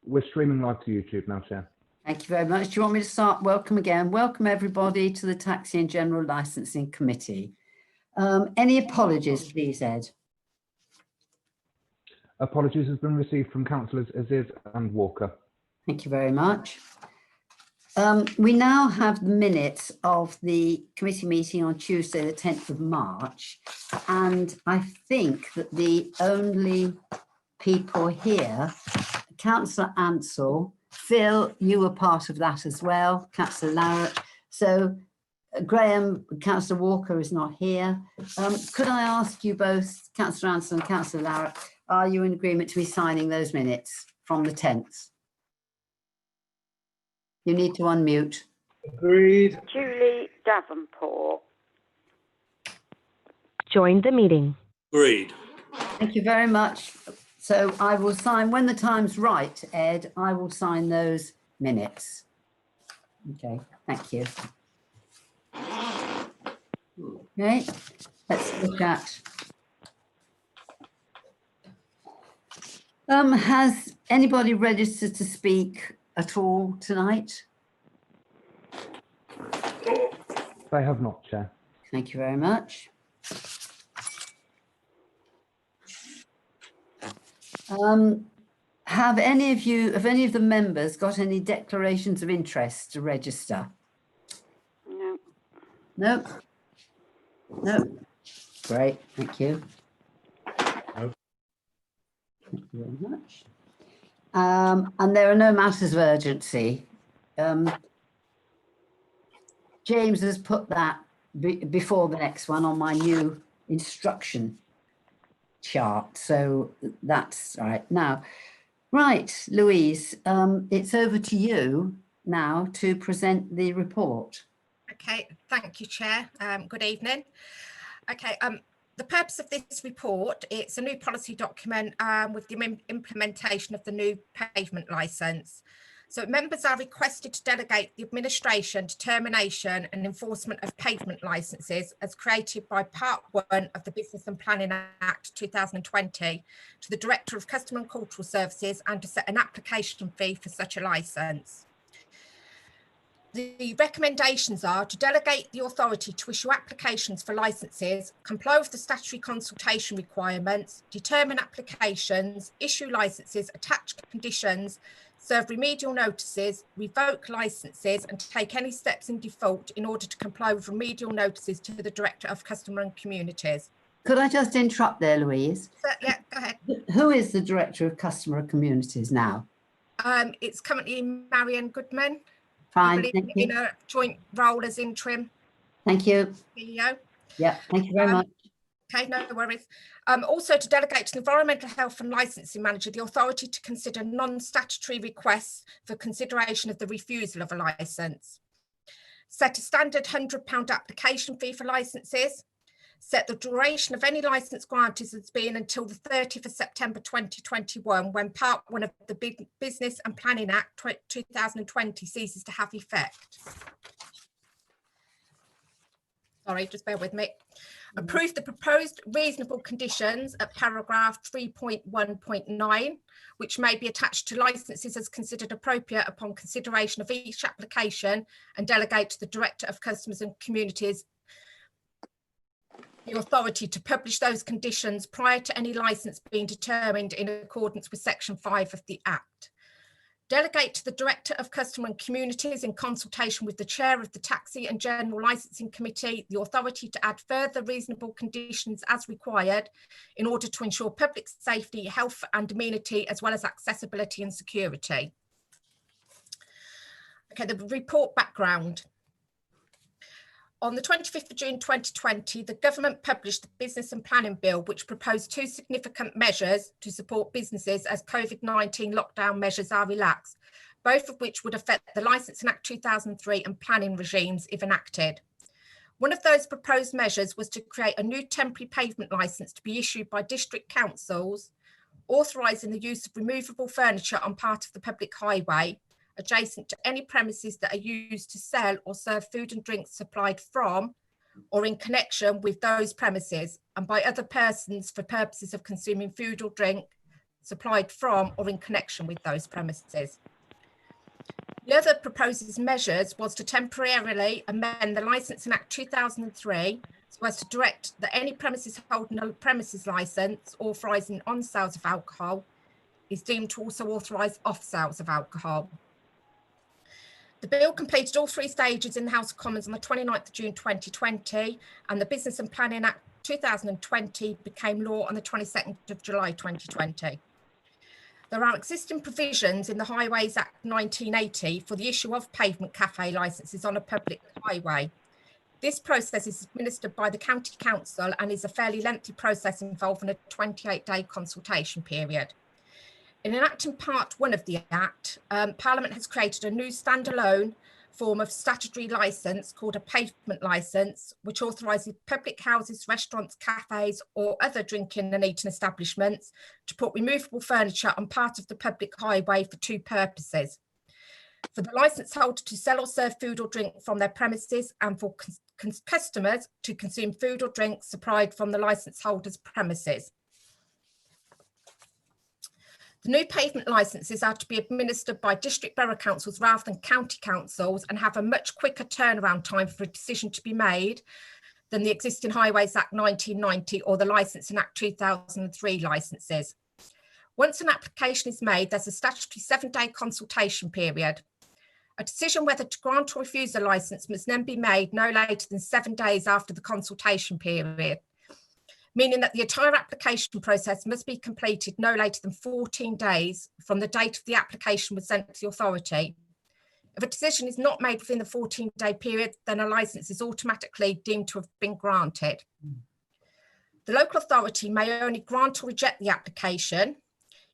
We're streaming live to YouTube now, Chair. Thank you very much. Do you want me to start? Welcome again. Welcome everybody to the Taxi and General Licensing Committee. Any apologies, please, Ed? Apologies has been received from Councillors Aziz and Walker. Thank you very much. We now have the minutes of the committee meeting on Tuesday, the 10th of March. And I think that the only people here, Councillor Ansell, Phil, you were part of that as well, Councillor Larratt. So Graham, Councillor Walker is not here. Could I ask you both, Councillor Ansell and Councillor Larratt, are you in agreement to be signing those minutes from the 10th? You need to unmute. Agreed. Julie Davenport. Joined the meeting. Agreed. Thank you very much. So I will sign, when the time's right, Ed, I will sign those minutes. Okay, thank you. Okay, let's look at. Has anybody registered to speak at all tonight? They have not, Chair. Thank you very much. Have any of the members got any declarations of interest to register? No. No. No. Great, thank you. No. Thank you very much. And there are no matters of urgency. James has put that before the next one on my new instruction chart, so that's all right. Now, right, Louise, it's over to you now to present the report. Okay, thank you, Chair. Good evening. Okay, the purpose of this report, it's a new policy document with the implementation of the new pavement licence. So members are requested to delegate the administration, determination and enforcement of pavement licences as created by Part 1 of the Business and Planning Act 2020 to the Director of Customer and Cultural Services and to set an application fee for such a licence. The recommendations are to delegate the authority to issue applications for licences, comply with the statutory consultation requirements, determine applications, issue licences, attach conditions, serve remedial notices, revoke licences and take any steps in default in order to comply with remedial notices to the Director of Customer and Communities. Could I just interrupt there, Louise? Yeah, go ahead. Who is the Director of Customer and Communities now? It's currently Marion Goodman. Fine, thank you. In a joint role as interim Thank you. CEO. Yeah, thank you very much. Okay, no worries. Also to delegate to the Environmental Health and Licensing Manager the authority to consider non-statutory requests for consideration of the refusal of a licence. Set a standard £100 application fee for licences. Set the duration of any licence granted as being until the 30th of September 2021 when Part 1 of the Business and Planning Act 2020 ceases to have effect. Sorry, just bear with me. Approve the proposed reasonable conditions at paragraph 3.1.9, which may be attached to licences as considered appropriate upon consideration of each application and delegate to the Director of Customers and Communities the authority to publish those conditions prior to any licence being determined in accordance with Section 5 of the Act. Delegate to the Director of Customer and Communities in consultation with the Chair of the Taxi and General Licensing Committee the authority to add further reasonable conditions as required in order to ensure public safety, health and amenity as well as accessibility and security. Okay, the report background. On the 25th of June 2020, the government published the Business and Planning Bill, which proposed two significant measures to support businesses as COVID-19 lockdown measures are relaxed, both of which would affect the Licensing Act 2003 and planning regimes if enacted. One of those proposed measures was to create a new temporary pavement licence to be issued by district councils, authorising the use of removable furniture on part of the public highway, adjacent to any premises that are used to sell or serve food and drinks supplied from or in connection with those premises and by other persons for purposes of consuming food or drink, supplied from or in connection with those premises. The other proposed measures was to temporarily amend the Licensing Act 2003 so as to direct that any premises holding a premises licence authorising on sales of alcohol is deemed to also authorise off sales of alcohol. The bill completed all three stages in the House of Commons on the 29th of June 2020, and the Business and Planning Act 2020 became law on the 22nd of July 2020. There are existing provisions in the Highways Act 1980 for the issue of pavement cafe licences on a public highway. This process is administered by the County Council and is a fairly lengthy process involving a 28-day consultation period. In enacting Part 1 of the Act, Parliament has created a new standalone form of statutory licence called a pavement licence, which authorises public houses, restaurants, cafes or other drinking and eating establishments to put removable furniture on part of the public highway for two purposes: for the licence holder to sell or serve food or drink from their premises, and for customers to consume food or drink supplied from the licence holder's premises. The new pavement licences are to be administered by district borough councils rather than county councils and have a much quicker turnaround time for a decision to be made than the existing Highways Act 1990 or the Licensing Act 2003 licences. Once an application is made, there's a statutory 7-day consultation period. A decision whether to grant or refuse a licence must then be made no later than 7 days after the consultation period, meaning that the entire application process must be completed no later than 14 days from the date of the application was sent to the authority. If a decision is not made within the 14-day period, then a licence is automatically deemed to have been granted. The local authority may only grant or reject the application.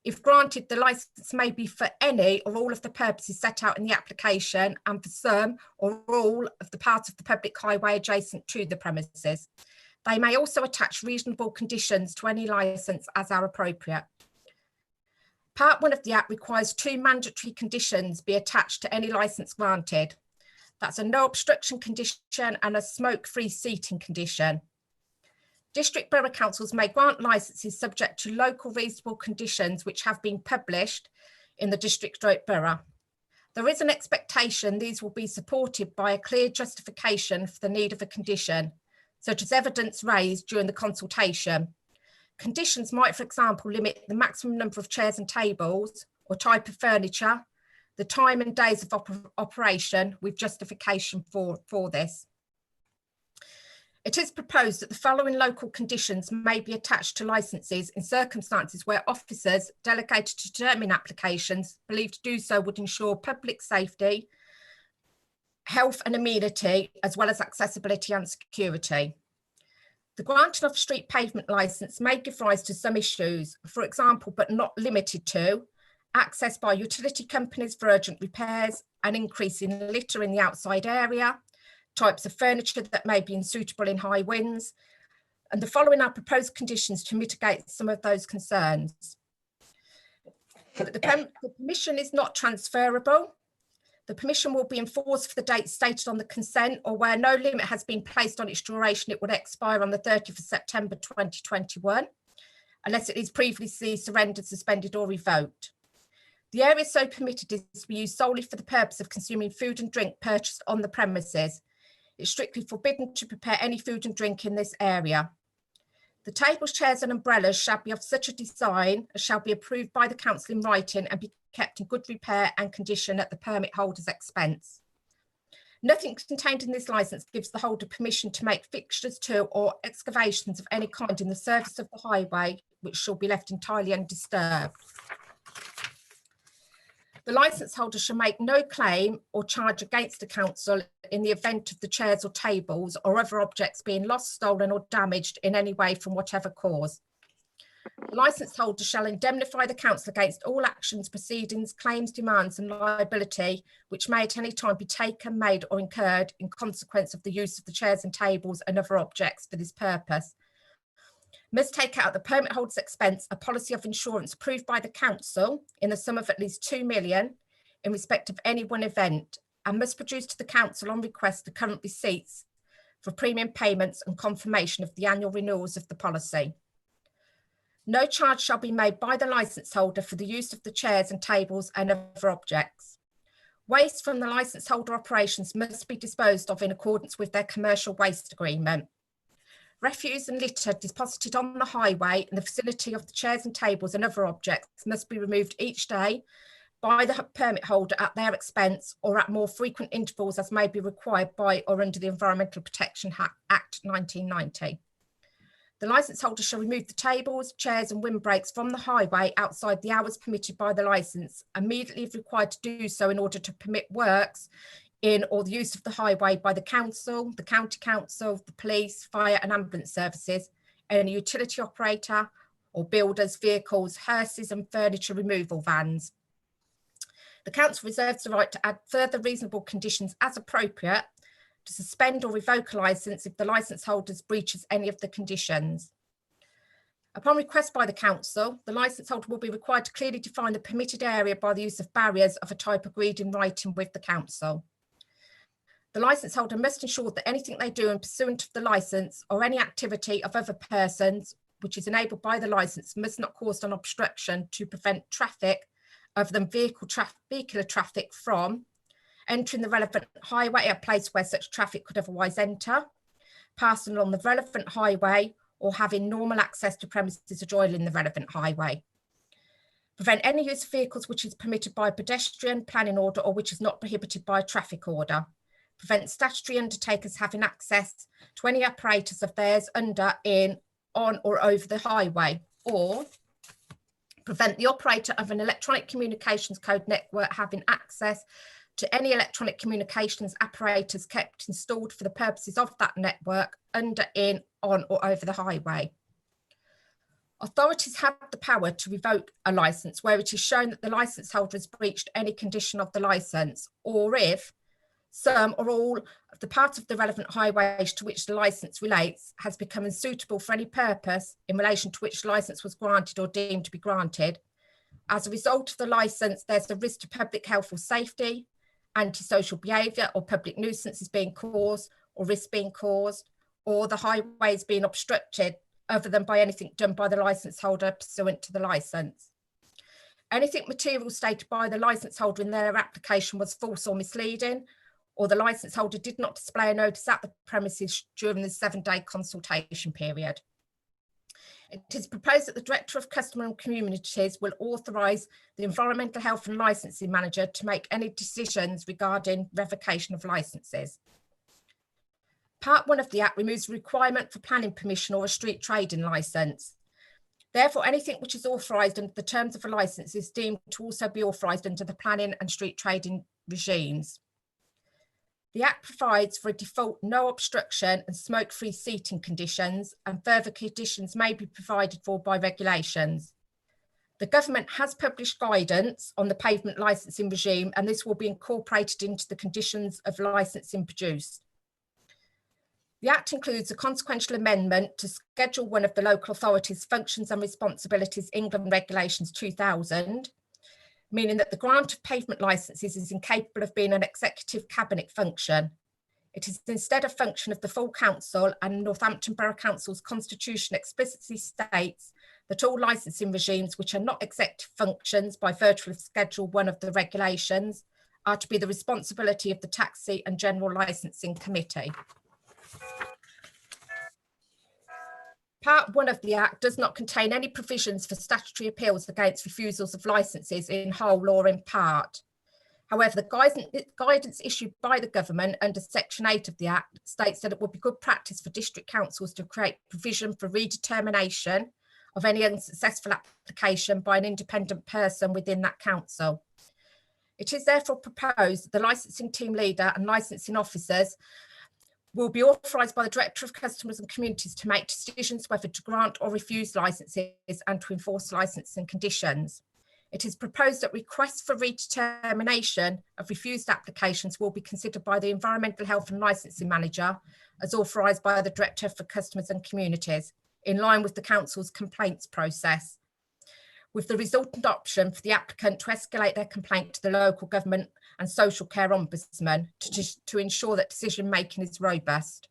If granted, the licence may be for any or all of the purposes set out in the application and for some or all of the parts of the public highway adjacent to the premises. They may also attach reasonable conditions to any licence as are appropriate. Part 1 of the Act requires 2 mandatory conditions be attached to any licence granted. That's a no obstruction condition and a smoke-free seating condition. District borough councils may grant licences subject to local reasonable conditions which have been published in the district borough. There is an expectation these will be supported by a clear justification for the need of a condition, such as evidence raised during the consultation. Conditions might, for example, limit the maximum number of chairs and tables or type of furniture, the time and days of operation with justification for this. It is proposed that the following local conditions may be attached to licences in circumstances where officers delegated to determine applications believed to do so would ensure public safety, health and amenity, as well as accessibility and security. The granting of a street pavement licence may give rise to some issues, for example, but not limited to, access by utility companies for urgent repairs, an increase in litter in the outside area, types of furniture that may be unsuitable in high winds, and the following are proposed conditions to mitigate some of those concerns. The permission is not transferable. The permission will be enforced for the date stated on the consent, or where no limit has been placed on its duration, it would expire on the 30th of September 2021, unless it is previously surrendered, suspended or revoked. The area so permitted is to be used solely for the purpose of consuming food and drink purchased on the premises. It's strictly forbidden to prepare any food and drink in this area. The tables, chairs and umbrellas shall be of such a design as shall be approved by the council in writing and be kept in good repair and condition at the permit holder's expense. Nothing contained in this licence gives the holder permission to make fixtures to or excavations of any kind in the service of the highway, which shall be left entirely undisturbed. The licence holder shall make no claim or charge against the council in the event of the chairs or tables or other objects being lost, stolen or damaged in any way from whatever cause. The licence holder shall indemnify the council against all actions, proceedings, claims, demands and liability which may at any time be taken, made or incurred in consequence of the use of the chairs and tables and other objects for this purpose. Must take out at the permit holder's expense a policy of insurance approved by the council in the sum of at least 2 million in respect of any one event, and must produce to the council on request the current receipts for premium payments and confirmation of the annual renewals of the policy. No charge shall be made by the licence holder for the use of the chairs and tables and other objects. Waste from the licence holder operations must be disposed of in accordance with their commercial waste agreement. Refuse and litter deposited on the highway in the vicinity of the chairs and tables and other objects must be removed each day by the permit holder at their expense or at more frequent intervals as may be required by or under the Environmental Protection Act 1990. The licence holder shall remove the tables, chairs and windbreaks from the highway outside the hours permitted by the licence, immediately if required to do so in order to permit works in or the use of the highway by the council, the county council, the police, fire and ambulance services, any utility operator or builders, vehicles, hearses and furniture removal vans. The council reserves the right to add further reasonable conditions as appropriate to suspend or revoke a licence if the licence holder breaches any of the conditions. Upon request by the council, the licence holder will be required to clearly define the permitted area by the use of barriers of a type agreed in writing with the council. The licence holder must ensure that anything they do in pursuant of the licence or any activity of other persons which is enabled by the licence must not cause an obstruction to prevent traffic other than vehicular traffic from entering the relevant highway at a place where such traffic could otherwise enter, passing along the relevant highway or having normal access to premises adjoining the relevant highway. Prevent any use of vehicles which is permitted by a pedestrian planning order or which is not prohibited by a traffic order. Prevent statutory undertakers having access to any apparatus of theirs under, in, on or over the highway, or prevent the operator of an electronic communications code network having access to any electronic communications apparatus kept installed for the purposes of that network under, in, on or over the highway. Authorities have the power to revoke a licence where it is shown that the licence holder has breached any condition of the licence, or if some or all of the part of the relevant highways to which the licence relates has become unsuitable for any purpose in relation to which the licence was granted or deemed to be granted. As a result of the licence, there's a risk to public health or safety, antisocial behaviour or public nuisance is being caused or risk being caused, or the highway is being obstructed other than by anything done by the licence holder pursuant to the licence. Anything material stated by the licence holder in their application was false or misleading, or the licence holder did not display a notice at the premises during the 7-day consultation period. It is proposed that the Director of Customer and Communities will authorise the Environmental Health and Licensing Manager to make any decisions regarding revocation of licences. Part 1 of the Act removes the requirement for planning permission or a street trading licence. Therefore, anything which is authorised under the terms of a licence is deemed to also be authorised under the planning and street trading regimes. The Act provides for a default no obstruction and smoke-free seating conditions, and further conditions may be provided for by regulations. The government has published guidance on the pavement licensing regime, and this will be incorporated into the conditions of licensing produced. The Act includes a consequential amendment to Schedule 1 of the Local Authorities Functions and Responsibilities England Regulations 2000, meaning that the grant of pavement licences is incapable of being an executive cabinet function. It is instead a function of the full council, and Northampton Borough Council's constitution explicitly states that all licensing regimes which are not executive functions by virtue of Schedule 1 of the regulations are to be the responsibility of the Taxi and General Licensing Committee. Part 1 of the Act does not contain any provisions for statutory appeals against refusals of licences in whole or in part. However, the guidance issued by the government under Section 8 of the Act states that it would be good practice for district councils to create provision for redetermination of any unsuccessful application by an independent person within that council. It is therefore proposed that the licensing team leader and licensing officers will be authorised by the Director of Customers and Communities to make decisions whether to grant or refuse licences and to enforce licensing conditions. It is proposed that requests for redetermination of refused applications will be considered by the Environmental Health and Licensing Manager as authorised by the Director for Customers and Communities, in line with the Council's complaints process, with the resultant option for the applicant to escalate their complaint to the local government and social care ombudsman to ensure that decision making is robust.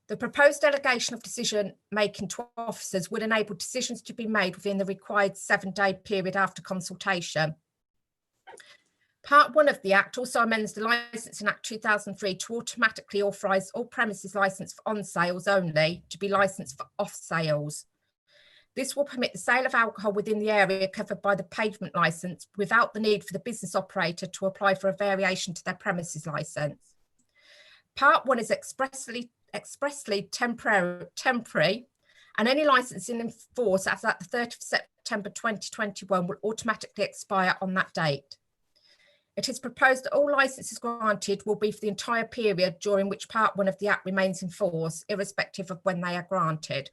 The proposed delegation of decision making to officers would enable decisions to be made within the required 7-day period after consultation. Part 1 of the Act also amends the Licensing Act 2003 to automatically authorise all premises licensed for on sales only to be licensed for off sales. This will permit the sale of alcohol within the area covered by the pavement licence without the need for the business operator to apply for a variation to their premises licence. Part 1 is expressly temporary, and any licensing in force as at the 30th of September 2021 will automatically expire on that date. It is proposed that all licences granted will be for the entire period during which Part 1 of the Act remains in force, irrespective of when they are granted.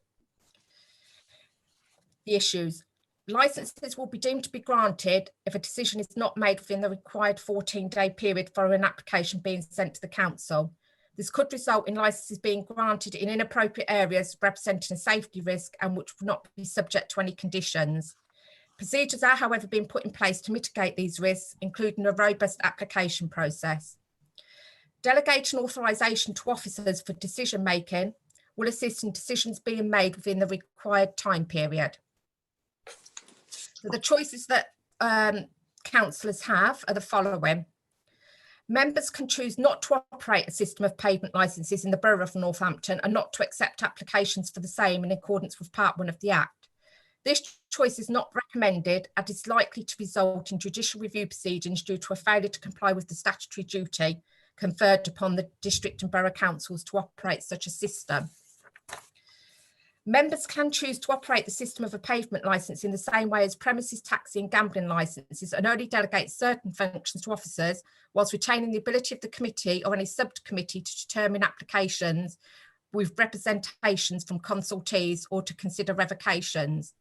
The issues. Licences will be deemed to be granted if a decision is not made within the required 14-day period for an application being sent to the council. This could result in licences being granted in inappropriate areas representing a safety risk and which will not be subject to any conditions. Procedures are, however, being put in place to mitigate these risks, including a robust application process. Delegating authorisation to officers for decision making will assist in decisions being made within the required time period. So the choices that councillors have are the following. Members can choose not to operate a system of pavement licences in the Borough of Northampton and not to accept applications for the same in accordance with Part 1 of the Act. This choice is not recommended and is likely to result in judicial review proceedings due to a failure to comply with the statutory duty conferred upon the district and borough councils to operate such a system. Members can choose to operate the system of a pavement licence in the same way as premises, taxi and gambling licences and only delegate certain functions to officers whilst retaining the ability of the committee or any subcommittee to determine applications with representations from consultees or to consider revocations.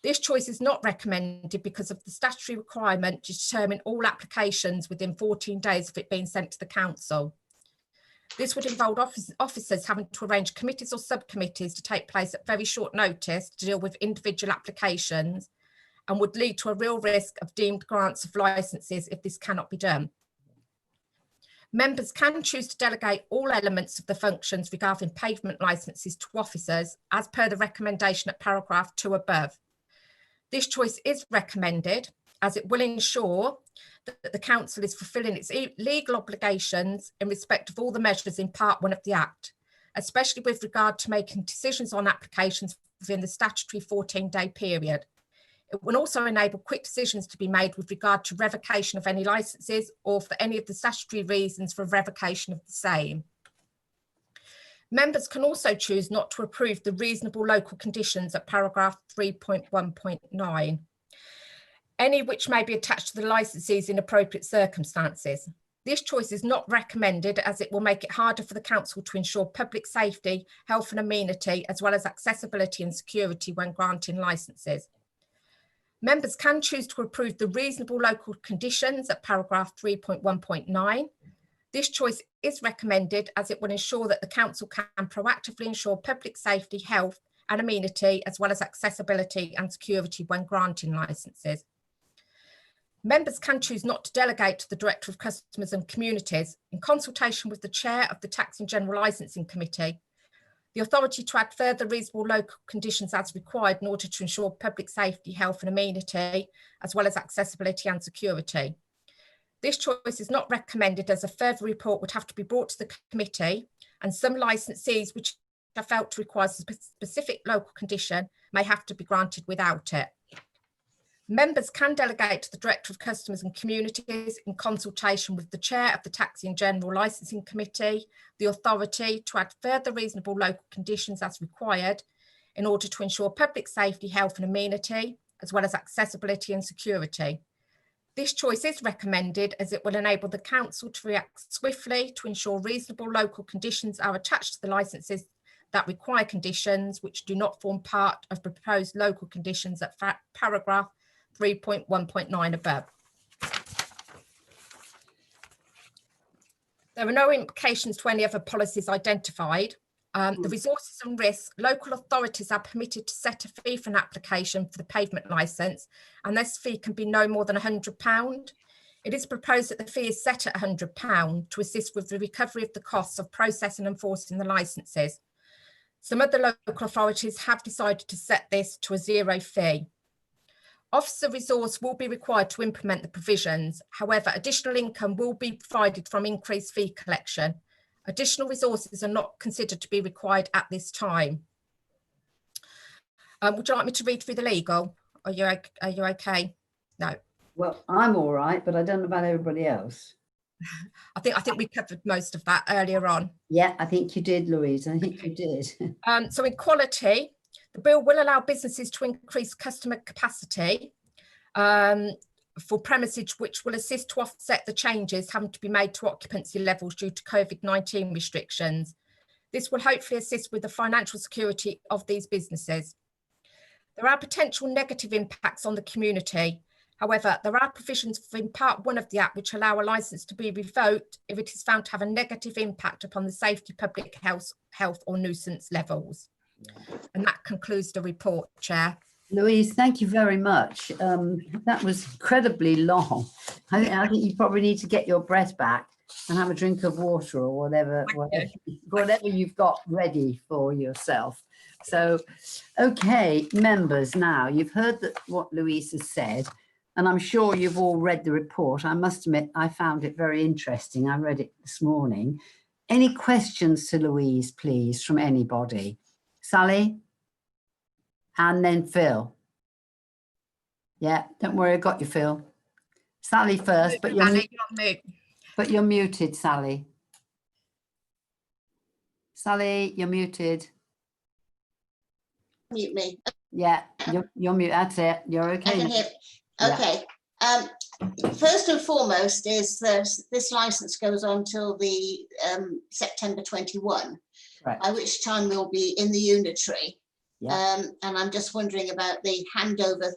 This choice is not recommended because of the statutory requirement to determine all applications within 14 days of it being sent to the council. This would involve officers having to arrange committees or subcommittees to take place at very short notice to deal with individual applications and would lead to a real risk of deemed grants of licences if this cannot be done. Members can choose to delegate all elements of the functions regarding pavement licences to officers as per the recommendation at paragraph 2 above. This choice is recommended as it will ensure that the council is fulfilling its legal obligations in respect of all the measures in Part 1 of the Act, especially with regard to making decisions on applications within the statutory 14-day period. It will also enable quick decisions to be made with regard to revocation of any licences or for any of the statutory reasons for revocation of the same. Members can also choose not to approve the reasonable local conditions at paragraph 3.1.9, any which may be attached to the licensees in appropriate circumstances. This choice is not recommended as it will make it harder for the council to ensure public safety, health and amenity, as well as accessibility and security when granting licences. Members can choose to approve the reasonable local conditions at paragraph 3.1.9. This choice is recommended as it will ensure that the council can proactively ensure public safety, health and amenity, as well as accessibility and security when granting licences. Members can choose not to delegate to the Director of Customers and Communities, in consultation with the Chair of the Tax and General Licensing Committee, the authority to add further reasonable local conditions as required in order to ensure public safety, health and amenity, as well as accessibility and security. This choice is not recommended as a further report would have to be brought to the committee, and some licensees which are felt to require a specific local condition may have to be granted without it. Members can delegate to the Director of Customers and Communities, in consultation with the Chair of the Taxi and General Licensing Committee, the authority to add further reasonable local conditions as required in order to ensure public safety, health and amenity, as well as accessibility and security. This choice is recommended as it will enable the council to react swiftly to ensure reasonable local conditions are attached to the licences that require conditions which do not form part of proposed local conditions at paragraph 3.1.9 above. There are no implications to any other policies identified. The resources and risks, local authorities are permitted to set a fee for an application for the pavement licence, and this fee can be no more than £100. It is proposed that the fee is set at £100 to assist with the recovery of the costs of processing and enforcing the licences. Some other local authorities have decided to set this to a zero fee. Officer resource will be required to implement the provisions. However, additional income will be provided from increased fee collection. Additional resources are not considered to be required at this time. Would you like me to read through the legal? Are you okay? No. Well, I'm all right, but I don't know about everybody else. I think we covered most of that earlier on. Yeah, I think you did, Louise. I think you did. So in quality, the bill will allow businesses to increase customer capacity for premises, which will assist to offset the changes having to be made to occupancy levels due to COVID-19 restrictions. This will hopefully assist with the financial security of these businesses. There are potential negative impacts on the community. However, there are provisions in Part 1 of the Act which allow a licence to be revoked if it is found to have a negative impact upon the safety, public health or nuisance levels. And that concludes the report, Chair. Louise, thank you very much. That was incredibly long. I think you probably need to get your breath back and have a drink of water or whatever you've got ready for yourself. So, okay, members, now you've heard what Louise has said, and I'm sure you've all read the report. I must admit, I found it very interesting. I read it this morning. Any questions to Louise, please, from anybody? Sally? And then Phil. Yeah, don't worry, I got you, Phil. Sally first, but you're muted, Sally. Sally, you're muted. Mute me. Yeah, you're muted. That's it. You're okay. I can hear. Okay. First and foremost is that this license goes on till the September 21, Right. by which time we'll be in the unitary. Yeah. And I'm just wondering about the handover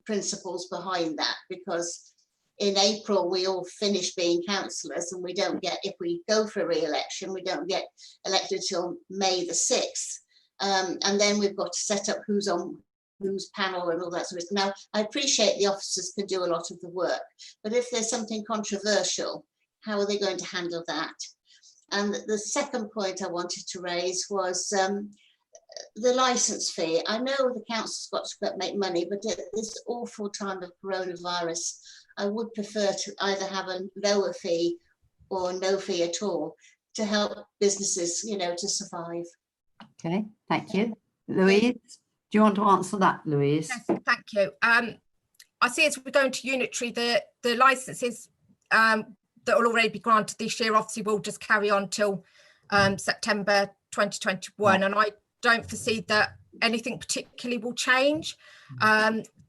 principles behind that, because in April we all finish being councillors, and we don't get, if we go for a re-election, we don't get elected till May the 6th. And then we've got to set up who's on whose panel and all that sort of stuff. Now, I appreciate the officers can do a lot of the work, but if there's something controversial, how are they going to handle that? And the second point I wanted to raise was the license fee. I know the council's got to make money, but at this awful time of coronavirus, I would prefer to either have a lower fee or no fee at all to help businesses, you know, to survive. Okay, thank you. Louise, do you want to answer that, Louise? Yes, thank you. I see as we're going to unitary, the licenses that will already be granted this year obviously will just carry on till September 2021, right. And I don't foresee that anything particularly will change.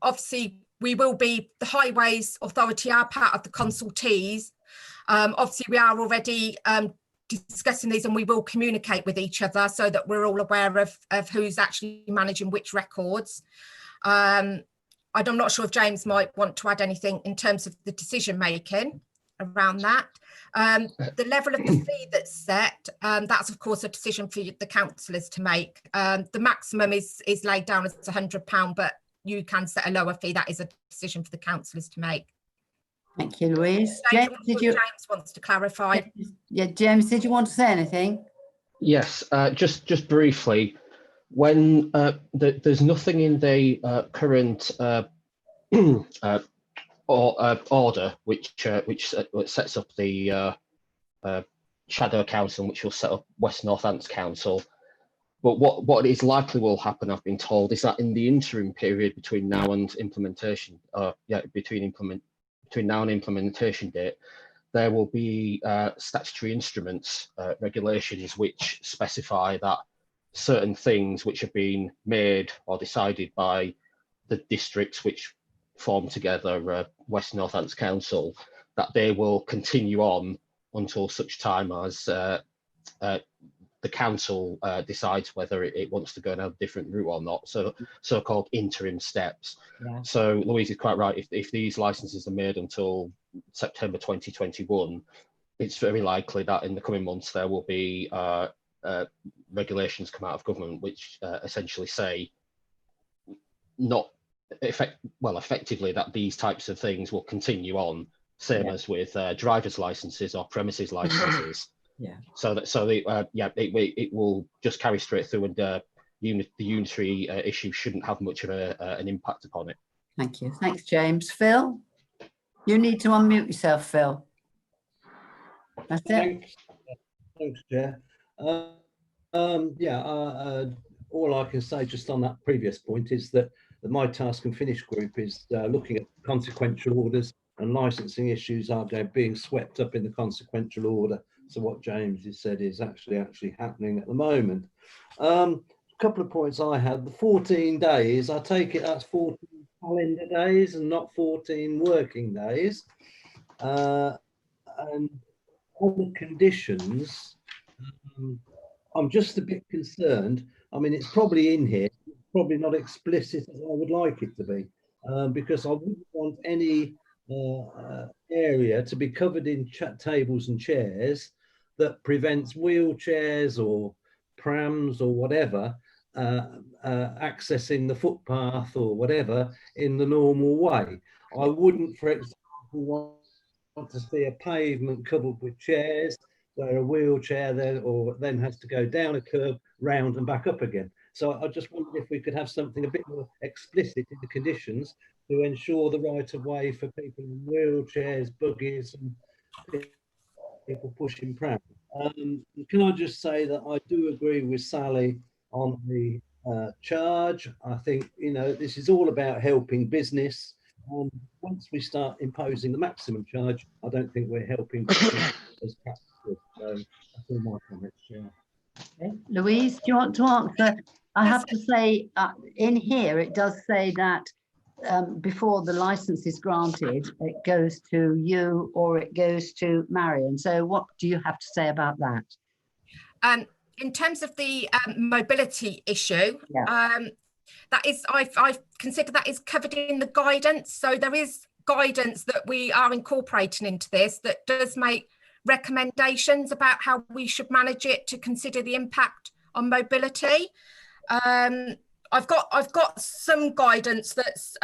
Obviously, we will be, the Highways Authority are part of the consultees. Obviously, we are already discussing these, and we will communicate with each other so that we're all aware of who's actually managing which records. I'm not sure if James might want to add anything in terms of the decision making around that. The level of the fee that's set, that's of course a decision for the councillors to make. The maximum is laid down as £100, but you can set a lower fee. That is a decision for the councillors to make. Thank you, Louise. James wants to clarify. Yeah, James, did you want to say anything? Yes, just briefly. When there's nothing in the current order which sets up the shadow council, which will set up West Northants Council. But what is likely will happen, I've been told, is that in the interim period between now and implementation, between now and implementation date, there will be statutory instruments, regulations, which specify that certain things which have been made or decided by the districts which form together West Northants Council, that they will continue on until such time as the council decides whether it wants to go down a different route or not. So-called interim steps. Yeah. So Louise is quite right. If these licenses are made until September 2021, it's very likely that in the coming months there will be regulations come out of government which essentially say effectively that these types of things will continue on, same as with driver's licenses or premises licenses. Yeah. It will just carry straight through, and the unitary issue shouldn't have much of an impact upon it. Thank you. Thanks, James. Phil, you need to unmute yourself, Phil. That's it. Thanks, Chair. All I can say just on that previous point is that my task and finish group is looking at consequential orders, and licensing issues are being swept up in the consequential order. So what James has said is actually happening at the moment. A couple of points I had. The 14 days, I take it that's 14 calendar days and not 14 working days. And on the conditions, I'm just a bit concerned. I mean, it's probably in here, probably not explicit as I would like it to be, because I wouldn't want any area to be covered in tables and chairs that prevents wheelchairs or prams or whatever accessing the footpath or whatever in the normal way. I wouldn't, for example, want to see a pavement covered with chairs where a wheelchair then has to go down a curb, round and back up again. So I just wondered if we could have something a bit more explicit in the conditions to ensure the right of way for people in wheelchairs, buggies and people pushing prams. Can I just say that I do agree with Sally on the charge. I think, this is all about helping business. Once we start imposing the maximum charge, I don't think we're helping business as practical. So that's all my comments. Yeah. Okay. Louise, do you want to answer? I have to say, in here, it does say that before the license is granted, it goes to you or it goes to Marion. So what do you have to say about that? In terms of the mobility issue, that is, I've considered that is covered in the guidance. So there is guidance that we are incorporating into this that does make recommendations about how we should manage it to consider the impact on mobility. I've got some guidance that's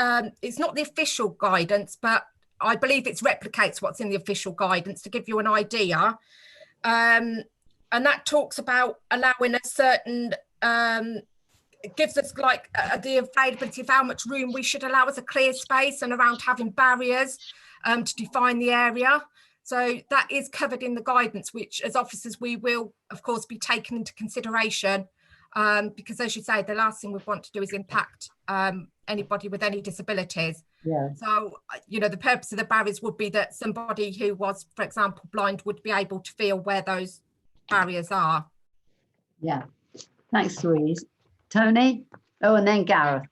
it's not the official guidance, but I believe it replicates what's in the official guidance to give you an idea. And that talks about allowing a certain, it gives us like the availability of how much room we should allow as a clear space and around having barriers to define the area. So that is covered in the guidance, which as officers, we will, of course, be taken into consideration. Because as you say, the last thing we want to do is impact anybody with any disabilities. Yeah. So, the purpose of the barriers would be that somebody who was, for example, blind would be able to feel where those barriers are. Yeah. Thanks, Louise. Tony? Oh, and then Gareth.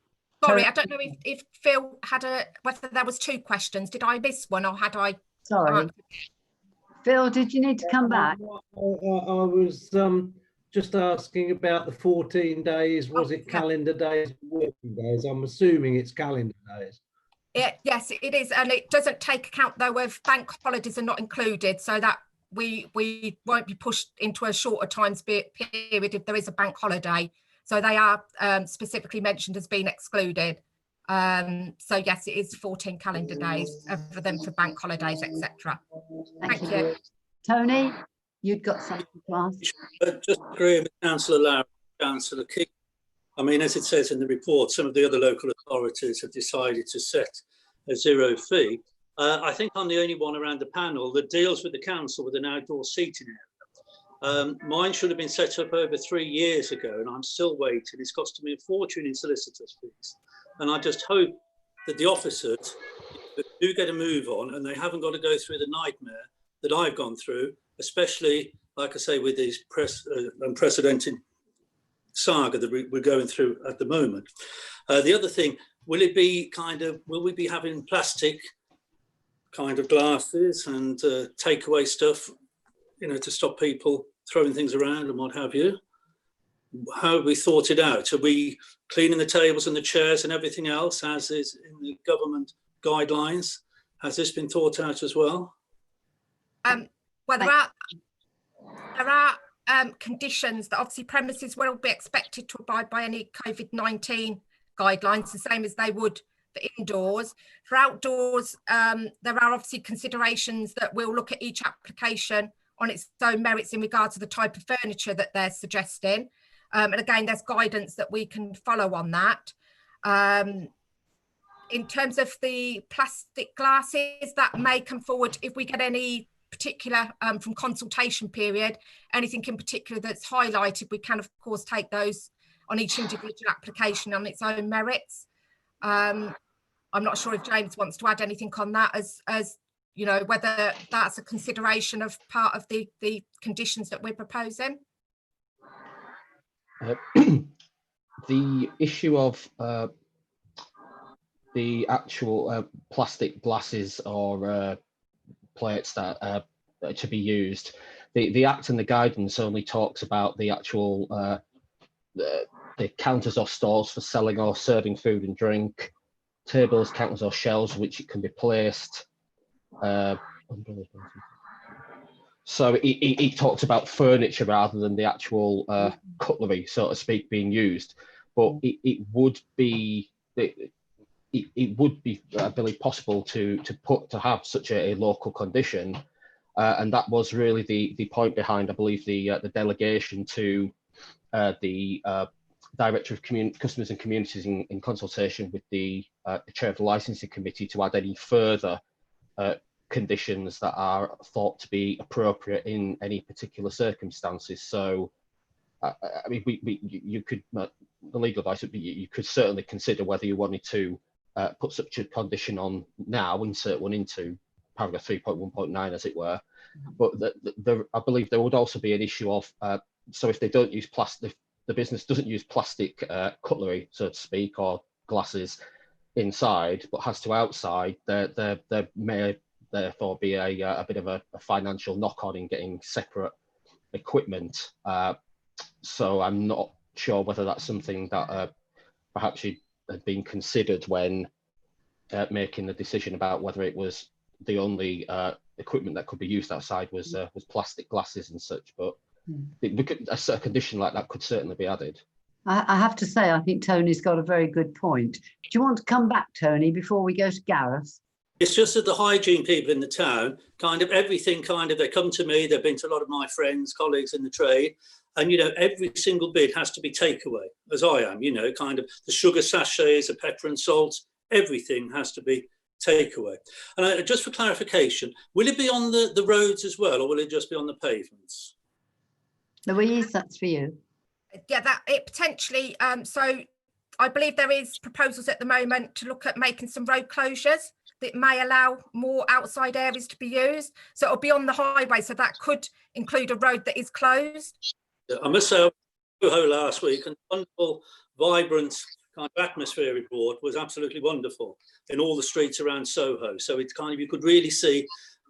Sorry, I don't know if Phil had whether there was two questions. Did I miss one or had I? Sorry. Phil, did you need to come back? I was just asking about the 14 days. Was it calendar days, working days? I'm assuming it's calendar days. Yes, it is. And it doesn't take account, though, of bank holidays are not included, so that we won't be pushed into a shorter time period if there is a bank holiday. So they are specifically mentioned as being excluded. So yes, it is 14 calendar days other than for bank holidays, etc. Thank you. Tony, you'd got something to ask? Just agreeing with Councillor Lowe, Councillor King. I mean, as it says in the report, some of the other local authorities have decided to set a zero fee. I think I'm the only one around the panel that deals with the council with an outdoor seating area. Mine should have been set up over 3 years ago and I'm still waiting. It's costing me a fortune in solicitors' fees. And I just hope that the officers do get a move on and they haven't got to go through the nightmare that I've gone through, especially, like I say, with these unprecedented saga that we're going through at the moment. The other thing, will we be having plastic kind of glasses and takeaway stuff, to stop people throwing things around and what have you? How have we thought it out? Are we cleaning the tables and the chairs and everything else as is in the government guidelines? Has this been thought out as well? Well, there are conditions that obviously premises will be expected to abide by any COVID-19 guidelines, the same as they would for indoors. For outdoors, there are obviously considerations that we'll look at each application on its own merits in regard to the type of furniture that they're suggesting. And again, there's guidance that we can follow on that. In terms of the plastic glasses, that may come forward if we get any particular from consultation period, anything in particular that's highlighted, we can of course take those on each individual application on its own merits. I'm not sure if James wants to add anything on that, as you know, whether that's a consideration of part of the conditions that we're proposing. The issue of the actual plastic glasses or plates that are to be used, the Act and the guidance only talks about the actual the counters or stalls for selling or serving food and drink, tables, counters or shelves which it can be placed. So it talks about furniture rather than the actual cutlery, so to speak, being used. But it would be I believe, possible to have such a local condition, and that was really the point behind, I believe, the delegation to the Director of Customers and Communities in consultation with the Chair of the Licensing Committee to add any further conditions that are thought to be appropriate in any particular circumstances. So, I mean, you could, the legal advice would be, you could certainly consider whether you wanted to put such a condition on now, insert one into paragraph 3.1.9, as it were. But I believe there would also be an issue of, so if they don't use plastic, the business doesn't use plastic cutlery, so to speak, or glasses inside, but has to outside, there may therefore be a bit of a financial knock-on in getting separate equipment. So I'm not sure whether that's something that perhaps had been considered when making the decision about whether it was the only equipment that could be used outside was plastic glasses and such. But a condition like that could certainly be added. I have to say, I think Tony's got a very good point. Do you want to come back, Tony, before we go to Gareth? It's just that the hygiene people in the town, kind of everything, they come to me, they've been to a lot of my friends, colleagues in the trade, and, you know, every single bit has to be takeaway, as I am, you know, kind of the sugar sachets, the pepper and salt, everything has to be takeaway. And just for clarification, will it be on the roads as well, or will it just be on the pavements? Louise, that's for you. Yeah, that it potentially, so I believe there is proposals at the moment to look at making some road closures that may allow more outside areas to be used. So it'll be on the highway, so that could include a road that is closed. I must say, I was at Soho last week, and wonderful, vibrant kind of atmosphere it brought was absolutely wonderful in all the streets around Soho. So it's kind of, you could really see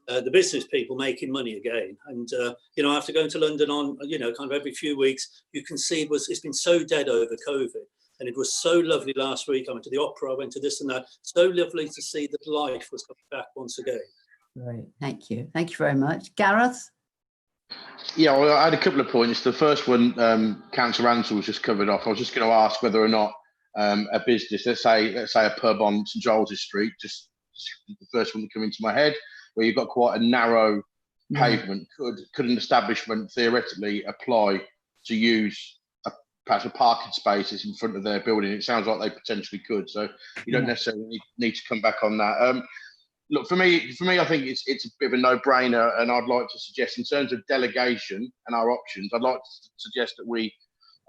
the business people making money again. And, you know, after going to London on, you know, kind of every few weeks, you can see it's been so dead over COVID. And it was so lovely last week. I went to the opera, I went to this and that. So lovely to see that life was coming back once again. Great, thank you. Thank you very much. Gareth? Yeah, well, I had a couple of points. The first one, Councillor Ansell was just covered off. I was just going to ask whether or not a business, let's say a pub on St Giles's Street, just the first one that came into my head, where you've got quite a narrow pavement, could an establishment theoretically apply to use perhaps a parking spaces in front of their building? It sounds like they potentially could, so you don't necessarily need to come back on that. Look, for me, I think it's a bit of a no-brainer, and I'd like to suggest, in terms of delegation and our options, I'd like to suggest that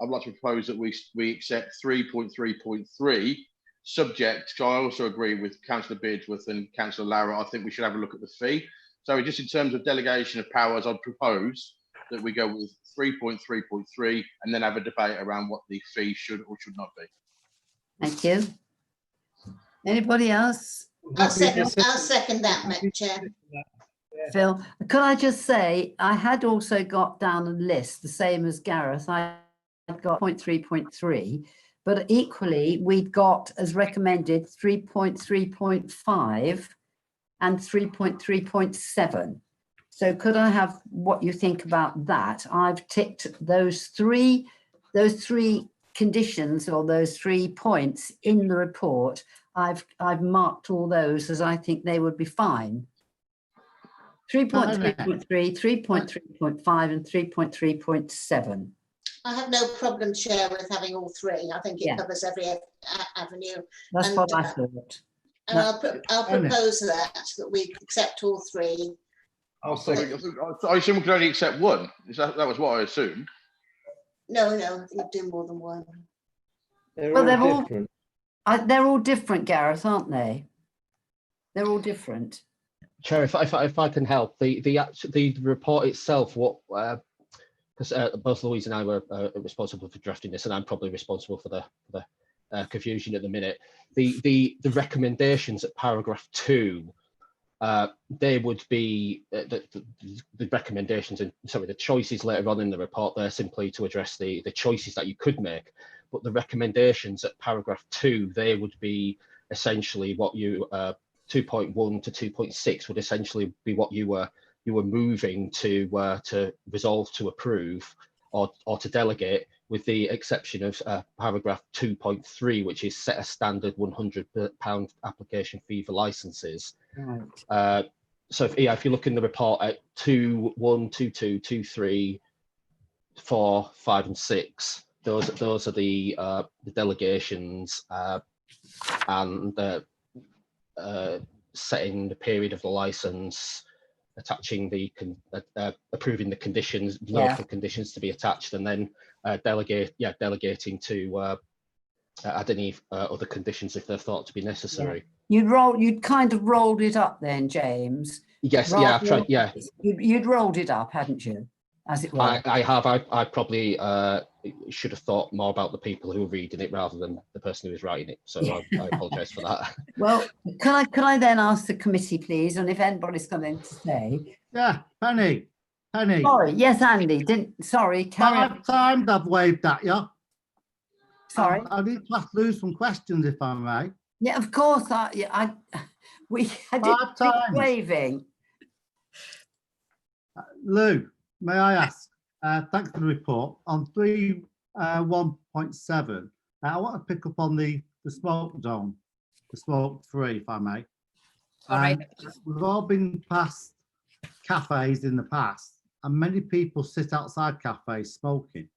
I'd like to propose that we accept 3.3.3, subject, which I also agree with Councillor Beardsworth and Councillor Lara. I think we should have a look at the fee. So just in terms of delegation of powers, I'd propose that we go with 3.3.3 and then have a debate around what the fee should or should not be. Thank you. Anybody else? I'll second that, Madam Chair. Phil, could I just say, I had also got down a list, the same as Gareth. I had got 0.3.3, but equally we'd got, as recommended, 3.3.5 and 3.3.7. So could I have what you think about that? I've ticked those three conditions, or those 3 points in the report. I've marked all those as I think they would be fine. 3.3.3, 3.3.5 and 3.3.7. I have no problem, Chair, with having all three. I think it Yeah. covers every avenue. That's And, what I thought. And I'll propose that we accept all three. I'll I second. assume we could only accept one. That was what I assumed. No, I think we'll do more than one. They're Well, all they're all- different. They're all different, Gareth, aren't they? They're all different. Chair, if I can help, the report itself, because both Louise and I were responsible for drafting this, and I'm probably responsible for the confusion at the minute. The recommendations at paragraph 2, they would be the recommendations and the choices later on in the report. They're simply to address the choices that you could make, but the recommendations at paragraph 2, they would be essentially what you 2.1 to 2.6 would essentially be what you were moving to resolve to approve or to delegate, with the exception of paragraph 2.3, which is set a standard £100 application fee for licenses. Right. So if you look in the report at 2, 1, 2, 2, 2, 3, 4, 5, and 6, those are the delegations and setting the period of the license, attaching the approving the conditions, local conditions to be attached, and then delegating to add any other conditions if they're thought to be necessary. You'd kind of rolled it up then, James. Yes, yeah, I've tried. Yeah, you'd rolled it up, hadn't you? As it were. I have. I probably should have thought more about the people who were reading it rather than the person who was writing it. So I apologise for that. Well, could I then ask the committee, please, and if anybody's got anything to say? Yeah, Penny. Sorry, yes, Andy. Sorry, carry on. 5 times I've waved at you. Sorry. I need to ask Lou some questions, if I may. Yeah, of course. I did 5 times. waving. Lou, may I ask? Thanks for the report. On 3.1.7, I want to pick up on the smoke zone, the smoke free, if I may. All right. We've all been past cafes in the past, and many people sit outside cafes smoking.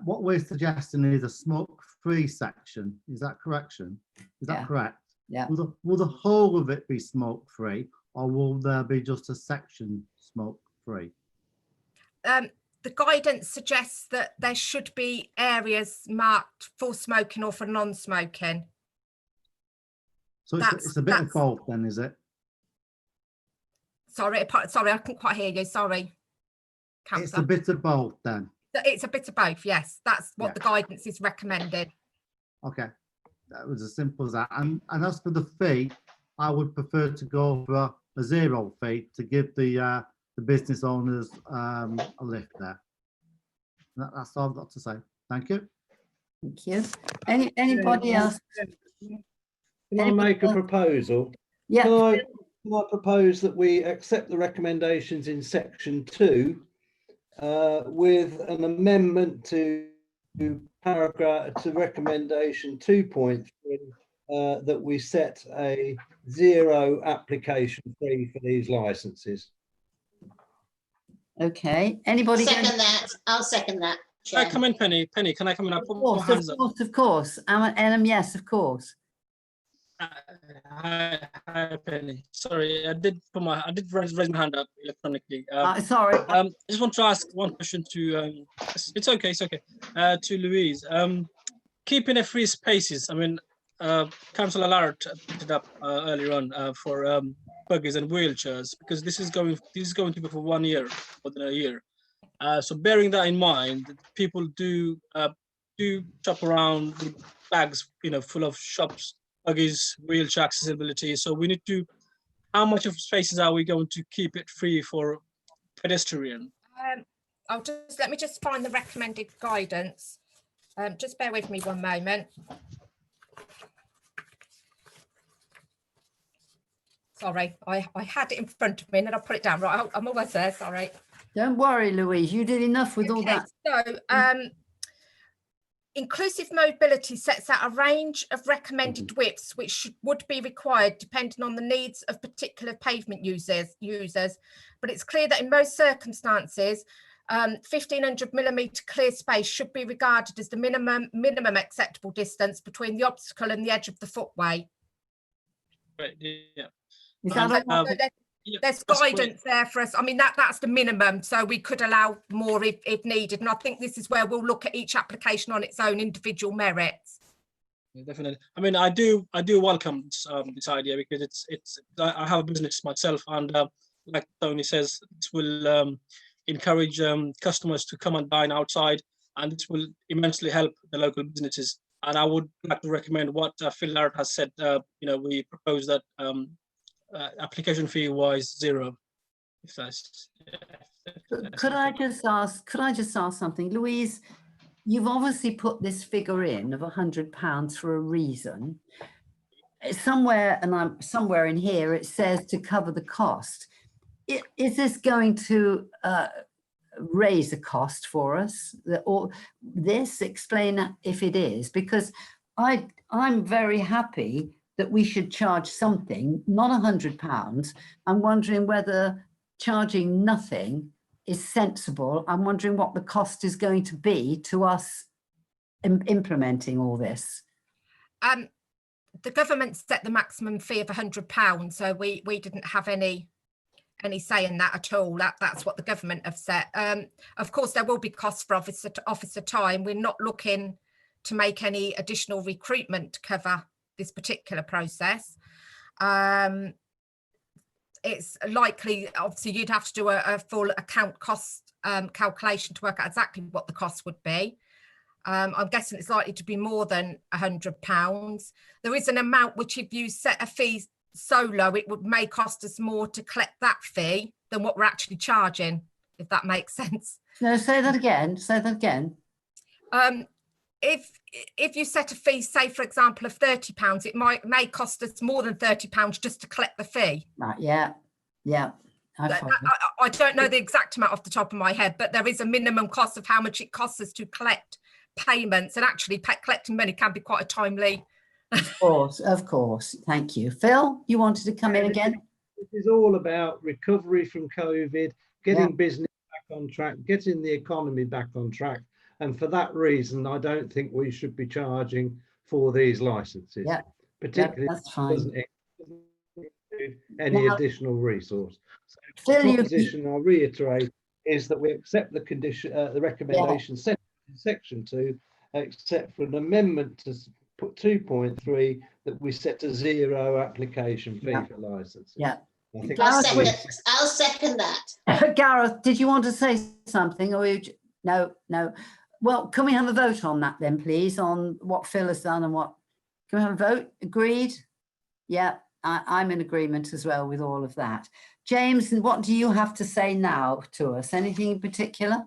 What we're suggesting is a smoke-free section. Is that correction? Is that correct? Yeah. Will the whole of it be smoke-free, or will there be just a section smoke-free? The guidance suggests that there should be areas marked for smoking or for non-smoking. So it's a bit of both then, is it? Sorry, I couldn't quite hear you. Sorry, Councillor. It's a bit of both then. It's a bit of both, yes. That's what the guidance is recommended. Okay, that was as simple as that. And as for the fee, I would prefer to go for a 0 fee to give the business owners a lift there. That's all I've got to say. Thank you. Thank you. Anybody else? Can I make a proposal? Yeah. Can I propose that we accept the recommendations in section 2 with an amendment to recommendation 2.3 that we set a 0 application fee for these licenses. Okay. Anybody? Second that. I'll second that. Can I come in, Penny? Penny, can I come in? Of course. Yes, of course. Hi, Penny. Sorry, I did raise my hand up electronically. Sorry. I just want to ask one question to. It's okay. To Louise. Keeping a free spaces. I mean, Councillor Larratt put it up earlier on for buggies and wheelchairs, because this is going to be for 1 year, more than a year. So bearing that in mind, people do shop around with bags, full of shops, buggies, wheelchair accessibility. So we need to. How much of spaces are we going to keep it free for pedestrian? Let me just find the recommended guidance. Just bear with me one moment. Sorry, I had it in front of me and then I put it down. Right, I'm almost there. Sorry. Don't worry, Louise. You did enough with all that. So, Inclusive mobility sets out a range of recommended widths which would be required depending on the needs of particular pavement users. But it's clear that in most circumstances, 1500mm clear space should be regarded as the minimum acceptable distance between the obstacle and the edge of the footway. Right, yeah. Is that all? There's guidance there for us. I mean, that's the minimum, so we could allow more if needed. And I think this is where we'll look at each application on its own individual merits. Yeah, definitely. I mean, I do welcome this idea, because I have a business myself, and like Tony says, it will encourage customers to come and dine outside, and it will immensely help the local businesses. And I would like to recommend what Phil Larratt has said. We propose that application fee wise 0. If that's, Could I just ask something, Louise? You've obviously put this figure in of £100 for a reason. Somewhere, and I'm somewhere in here, it says to cover the cost. Is this going to raise the cost for us, or this? Explain if it is, because I'm very happy that we should charge something, not £100. I'm wondering whether charging nothing is sensible. I'm wondering what the cost is going to be to us implementing all this. The government set the maximum fee of £100, so we didn't have any say in that at all. That's what the government have set. Of course, there will be costs for officer time. We're not looking to make any additional recruitment to cover this particular process. It's likely, obviously, you'd have to do a full account cost calculation to work out exactly what the cost would be. I'm guessing it's likely to be more than £100. There is an amount which, if you set a fee so low, it may cost us more to collect that fee than what we're actually charging, if that makes sense. No, say that again. Say that again. If you set a fee, say for example, of £30, it may cost us more than £30 just to collect the fee. Right. Yeah. I don't know the exact amount off the top of my head, but there is a minimum cost of how much it costs us to collect payments, and actually collecting money can be quite a timely. Of course. Thank you. Phil, you wanted to come in again? This is all about recovery from COVID, getting business back on track, getting the economy back on track. And for that reason, I don't think we should be charging for these licenses, particularly that's fine. Doesn't include any additional resource. So Phil, the proposition, I'll reiterate, is that we accept the condition, the recommendation set in section 2, except for an amendment to put 2.3 that we set a 0 application fee for licenses. Yeah. I think I'll second that. Gareth, did you want to say something, or no? Well, can we have a vote on that then, please, on what Phil has done and what? Can we have a vote? Agreed? Yeah, I'm in agreement as well with all of that. James, what do you have to say now to us? Anything in particular?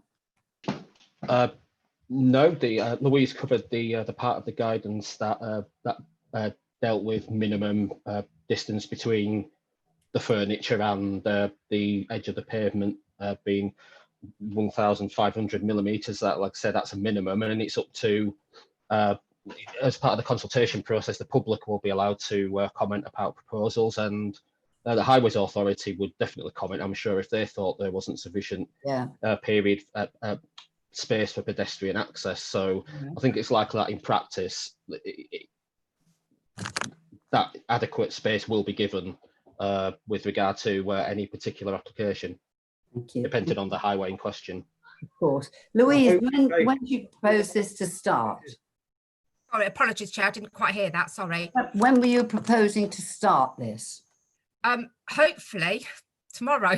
No, Louise covered the part of the guidance that dealt with minimum distance between the furniture and the edge of the pavement being 1,500mm. That, like I said, that's a minimum, and it's up to, as part of the consultation process, the public will be allowed to comment about proposals, and the Highways Authority would definitely comment, I'm sure, if they thought there wasn't sufficient period space for pedestrian access. So I think it's likely that in practice that adequate space will be given with regard to any particular application, depending on the highway in question. Of course. Louise, when do you propose this to start? Sorry, apologies, Chair, I didn't quite hear that, sorry. When were you proposing to start this? Hopefully tomorrow.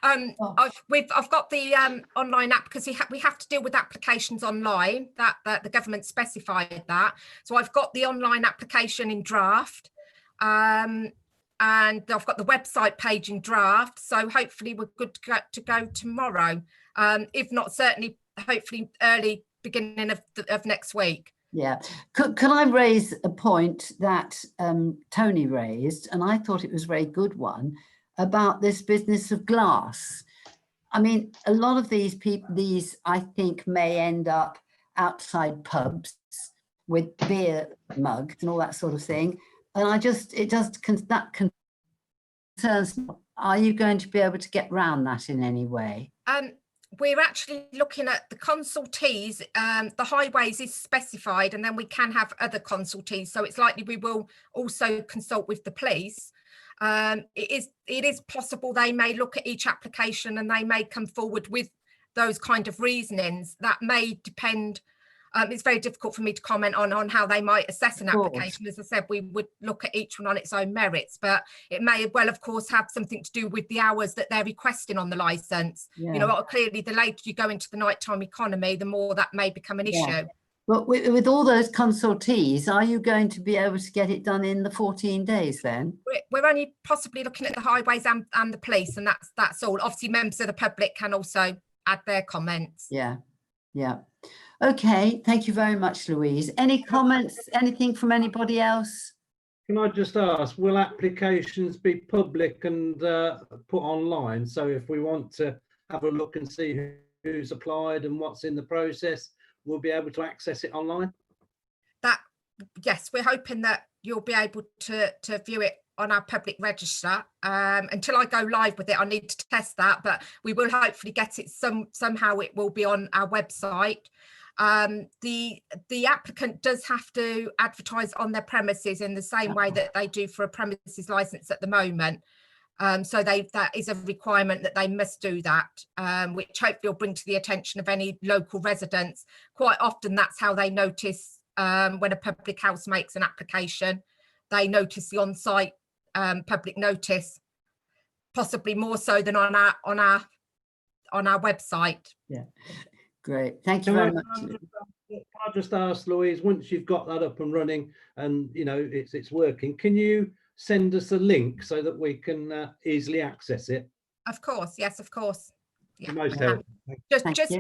I've got the online app, because we have to deal with applications online, that the government specified that. So I've got the online application in draft, and I've got the website page in draft. So hopefully we're good to go tomorrow. If not, certainly, hopefully early beginning of next week. Yeah. Could I raise a point that Tony raised, and I thought it was a very good one, about this business of glass? I mean, a lot of these people, I think, may end up outside pubs with beer mugs and all that sort of thing. And that concerns me. Are you going to be able to get round that in any way? We're actually looking at the consultees. The highways is specified, and then we can have other consultees. So it's likely we will also consult with the police. It is possible they may look at each application and they may come forward with those kind of reasonings. That may depend. It's very difficult for me to comment on how they might assess an application. As I said, we would look at each one on its own merits, but it may well, of course, have something to do with the hours that they're requesting on the licence. Yeah. You know, clearly, the later you go into the nighttime economy, the more that may become an issue. But with all those consultees, are you going to be able to get it done in the 14 days then? We're only possibly looking at the highways and the police, and that's all. Obviously, members of the public can also add their comments. Yeah. Okay, thank you very much, Louise. Any comments, anything from anybody else? Can I just ask, will applications be public and put online? So if we want to have a look and see who's applied and what's in the process, we'll be able to access it online? Yes, we're hoping that you'll be able to view it on our public register. Until I go live with it, I need to test that, but we will hopefully get it somehow. It will be on our website. The applicant does have to advertise on their premises in the same way that they do for a premises license at the moment. So that is a requirement that they must do that, which hopefully will bring to the attention of any local residents. Quite often that's how they notice when a public house makes an application. They notice the on-site public notice, possibly more so than on our website. Yeah, great. Thank you very much. Can I just ask, Louise, once you've got that up and running and you know it's working, can you send us a link so that we can easily access it? Of course, yes, of course. Yeah. Most helpful. Just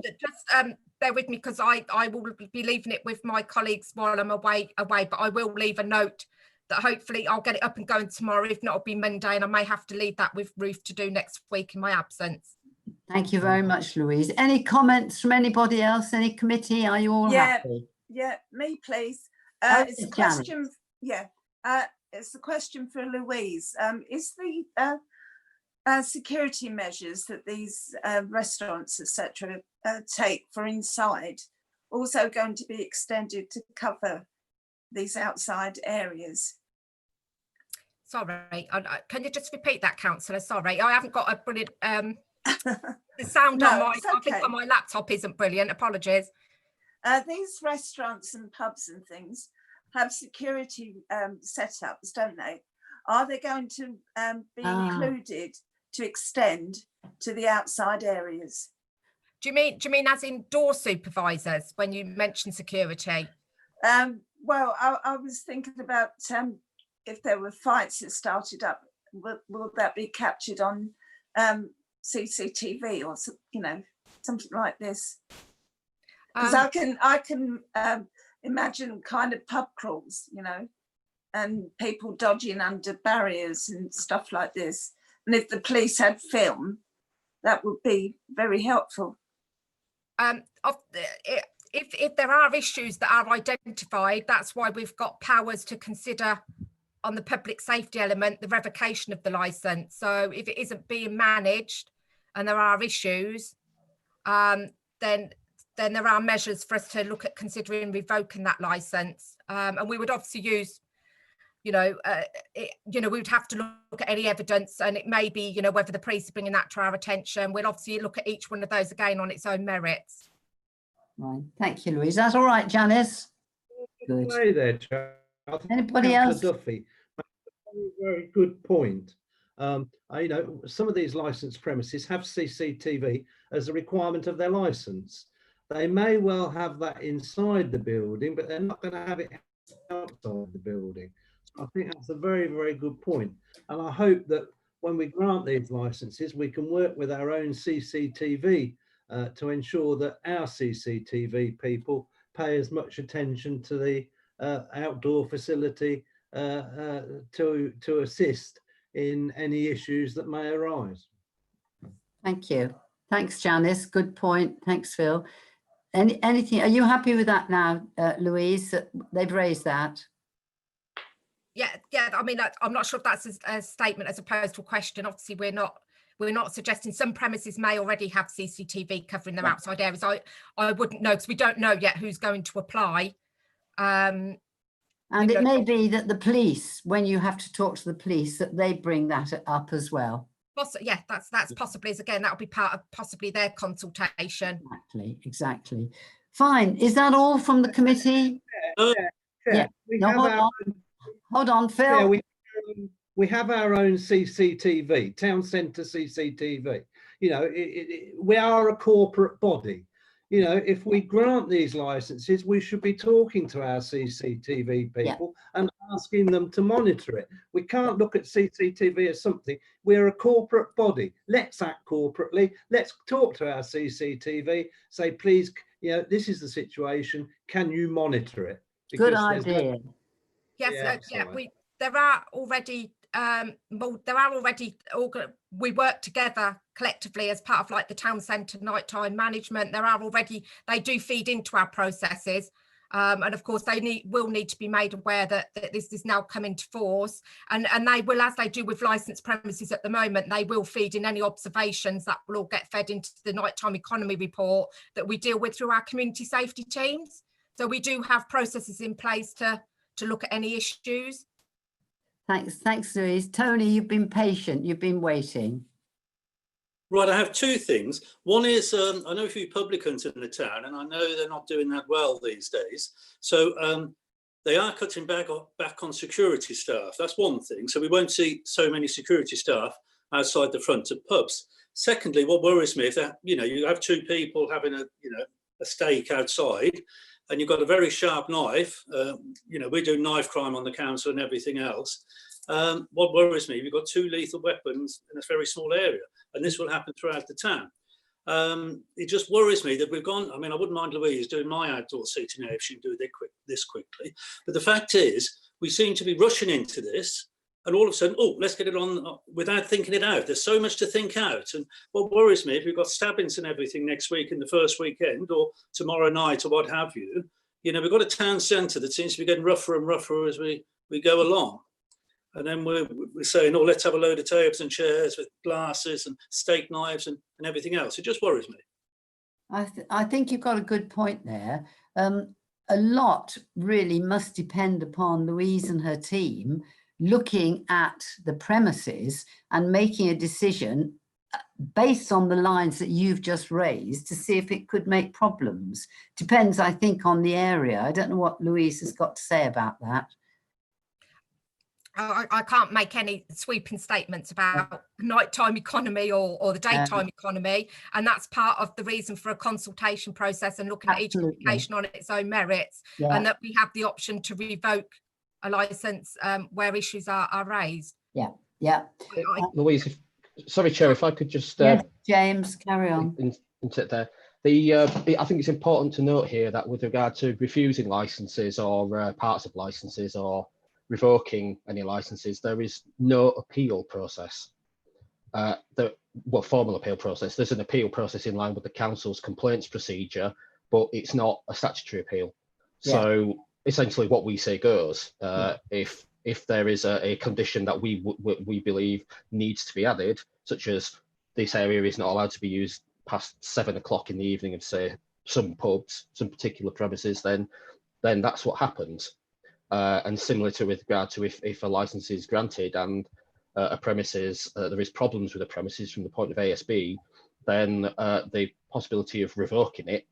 bear with me, because I will be leaving it with my colleagues while I'm away, but I will leave a note that hopefully I'll get it up and going tomorrow. If not, it'll be Monday, and I may have to leave that with Ruth to do next week in my absence. Thank you very much, Louise. Any comments from anybody else? Any committee? Are you all happy? Yeah, me please. Oh, It's a Janet. question. Yeah, it's a question for Louise. Is the security measures that these restaurants, etc., take for inside also going to be extended to cover these outside areas? Sorry, can you just repeat that, councillor? Sorry, I haven't got a brilliant the sound on my, I think on my laptop isn't brilliant. Apologies. These restaurants and pubs and things have security setups, don't they? Are they going to be included to extend to the outside areas? Do you mean as in door supervisors when you mention security? Well, I was thinking about if there were fights that started up, will that be captured on CCTV or something like this? Because I can imagine kind of pub crawls, and people dodging under barriers and stuff like this. And if the police had film, that would be very helpful. If there are issues that are identified, that's why we've got powers to consider on the public safety element, the revocation of the licence. So if it isn't being managed and there are issues, then there are measures for us to look at considering revoking that licence. And we would obviously use, we would have to look at any evidence, and it may be, whether the police are bringing that to our attention. We'll obviously look at each one of those again on its own merits. Right. Thank you, Louise. That's all right, Janice. Good. There, Charles. Anybody else? Duffy, very good point. Some of these licensed premises have CCTV as a requirement of their license. They may well have that inside the building, but they're not going to have it outside the building. So I think that's a very, very good point. And I hope that when we grant these licenses, we can work with our own CCTV to ensure that our CCTV people pay as much attention to the outdoor facility to assist in any issues that may arise. Thank you. Thanks, Janice. Good point. Thanks, Phil. Anything? Are you happy with that now, Louise? That they've raised that. Yeah. I mean, I'm not sure if that's a statement as opposed to a question. Obviously, we're not suggesting some premises may already have CCTV covering their outside areas. I wouldn't know because we don't know yet who's going to apply. And it may be that the police, when you have to talk to the police, that they bring that up as well. Yeah, that's possibly, again, that'll be part of possibly their consultation. Exactly. Fine. Is that all from the committee? Yeah. No, hold on, Phil. Yeah, we have our own CCTV, town centre CCTV. You know, we are a corporate body. You know, if we grant these licenses, we should be talking to our CCTV people and asking them to monitor it. We can't look at CCTV as something. We're a corporate body. Let's act corporately. Let's talk to our CCTV. Say, please, you know, this is the situation. Can you monitor it? Because good idea. Yes, there are already. We work together collectively as part of like the town centre nighttime management. They do feed into our processes. And of course, will need to be made aware that this is now coming to force. And they will, as they do with licensed premises at the moment, they will feed in any observations that will all get fed into the nighttime economy report that we deal with through our community safety teams. So we do have processes in place to look at any issues. Thanks, Louise. Tony, you've been patient. You've been waiting. Right, I have two things. One is I know a few publicans in the town, and I know they're not doing that well these days. So they are cutting back on security staff. That's one thing. So we won't see so many security staff outside the front of pubs. Secondly, what worries me is that you have two people having a steak outside, and you've got a very sharp knife. We do knife crime on the council and everything else. What worries me, we've got two lethal weapons in a very small area, and this will happen throughout the town. It just worries me that we've gone. I mean, I wouldn't mind Louise doing my outdoor seating if she can do this quickly. But the fact is, we seem to be rushing into this, and all of a sudden, let's get it on without thinking it out. There's so much to think out. And what worries me, if we've got stabbings and everything next week in the first weekend or tomorrow night or what have you, we've got a town centre that seems to be getting rougher and rougher as we go along. And then we're saying, let's have a load of tables and chairs with glasses and steak knives and everything else. It just worries me. I think you've got a good point there. A lot really must depend upon Louise and her team looking at the premises and making a decision based on the lines that you've just raised to see if it could make problems. Depends, I think, on the area. I don't know what Louise has got to say about that. I can't make any sweeping statements about nighttime economy or the daytime economy, and that's part of the reason for a consultation process and looking at each application on its own merits, and that we have the option to revoke a licence where issues are raised. Louise, sorry, Chair, if I could just James, carry on. Into there. I think it's important to note here that with regard to refusing licences or parts of licences or revoking any licences, there is no appeal process. Formal appeal process. There's an appeal process in line with the council's complaints procedure, but it's not a statutory appeal. So essentially, what we say goes. If there is a condition that we believe needs to be added, such as this area is not allowed to be used past 7 o'clock in the evening of, say, some pubs, some particular premises, then that's what happens. And similar to with regard to if a license is granted and a premises, there is problems with the premises from the point of ASB, then the possibility of revoking it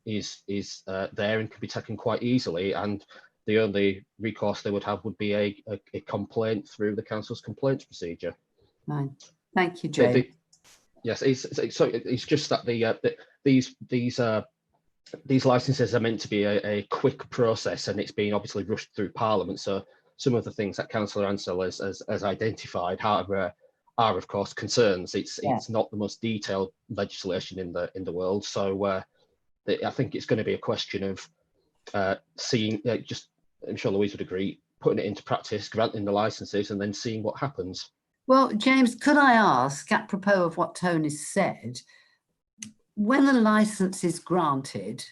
is there and can be taken quite easily. And the only recourse they would have would be a complaint through the council's complaints procedure. Right. Thank you, Jay. Yes, it's just that these licenses are meant to be a quick process, and it's been obviously rushed through Parliament. So some of the things that Councillor Ansell has identified are of course concerns. It's not the most detailed legislation in the world. So I think it's going to be a question of seeing. I'm sure Louise would agree, putting it into practice, granting the licenses, and then seeing what happens. Well, James, could I ask, apropos of what Tony said, when a license is granted,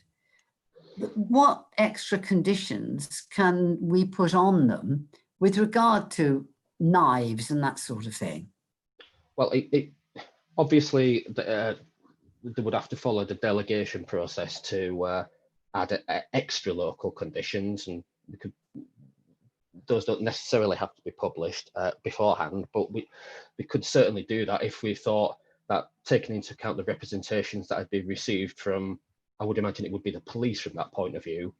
what extra conditions can we put on them with regard to knives and that sort of thing? Well, it obviously they would have to follow the delegation process to add extra local conditions, and those don't necessarily have to be published beforehand, but we could certainly do that if we thought that, taking into account the representations that had been received from, I would imagine it would be the police from that point of view,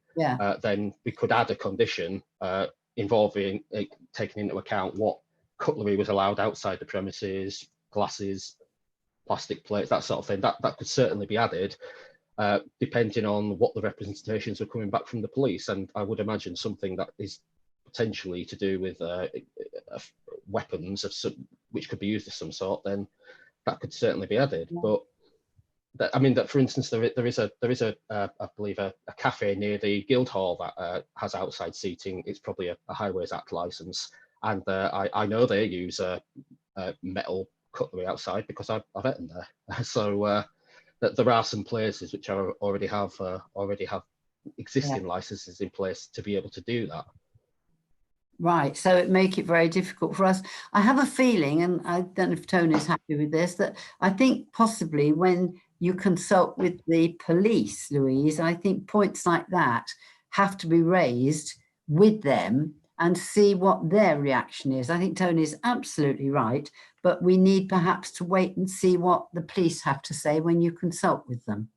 then we could add a condition involving taking into account what cutlery was allowed outside the premises, glasses, plastic plates, that sort of thing. That could certainly be added, depending on what the representations were coming back from the police. And I would imagine something that is potentially to do with weapons of some, which could be used of some sort, then that could certainly be added. But I mean, that for instance, there is a I believe a cafe near the Guildhall that has outside seating. It's probably a Highways Act license, and I know they use metal cutlery outside because I've eaten there. So that there are some places which already have existing licenses in place to be able to do that. Right, so it make it very difficult for us. I have a feeling, and I don't know if Tony's happy with this, that I think possibly when you consult with the police, Louise, I think points like that have to be raised with them and see what their reaction is. I think Tony's absolutely right, but we need perhaps to wait and see what the police have to say when you consult with them.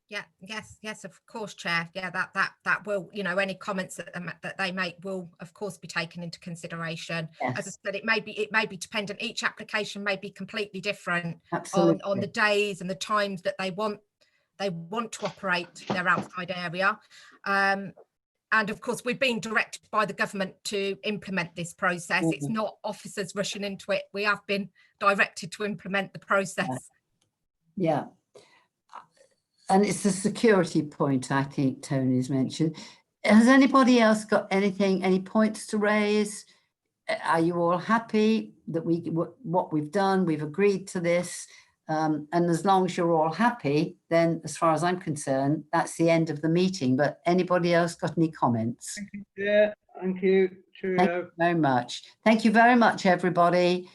Yeah, yes, of course, Chair. Yeah, that will, you know, any comments that they make will, of course, be taken into consideration. Yes. As I said, it may be dependent. Each application may be completely different on the days and the times that they want to operate their outside area. And of course, we've been directed by the government to implement this process. It's not officers rushing into it. We have been directed to implement the process. Yeah. And it's the security point, I think Tony's mentioned. Has anybody else got any points to raise? Are you all happy that what we've done, we've agreed to this? And as long as you're all happy, then as far as I'm concerned, that's the end of the meeting. But anybody else got any comments? Thank you, Chair. Thank you. Cheerio. Thank you very much. Thank you very much, everybody.